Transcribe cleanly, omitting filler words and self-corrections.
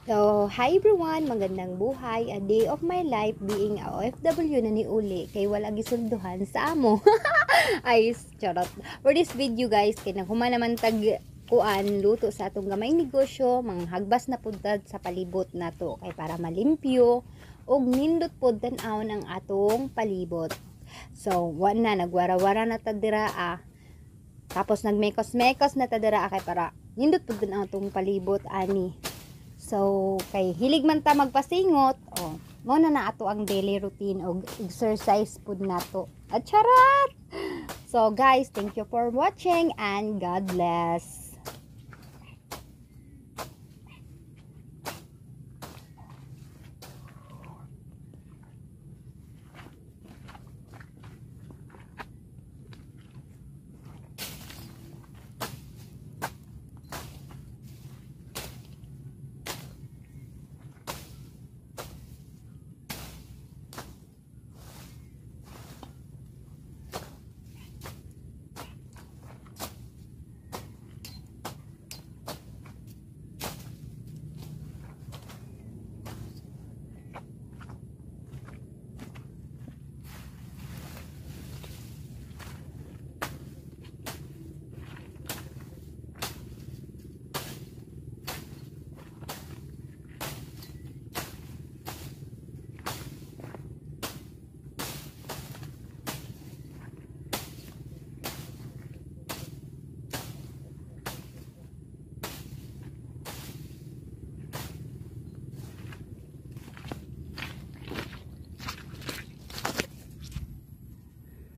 So, hi everyone! Magandang buhay. A day of my life being a OFW na ni uli kay wala gisulduhan sa amo. Ay, charot. For this video guys, kay naghuman naman tag kuan luto sa atong gamay negosyo, manghagbas na pudad sa palibot nato kay para malimpyo og nindot pud tan-awon ang atong palibot. So, na nagwara-wara na ta dira Tapos nagmekos-mekos na ta dira kay para nindot pud ang atong palibot ani. So, kay hilig man ta magpasingot, mo na ato ang daily routine og exercise pud nato. At charot! So, guys, thank you for watching and God bless.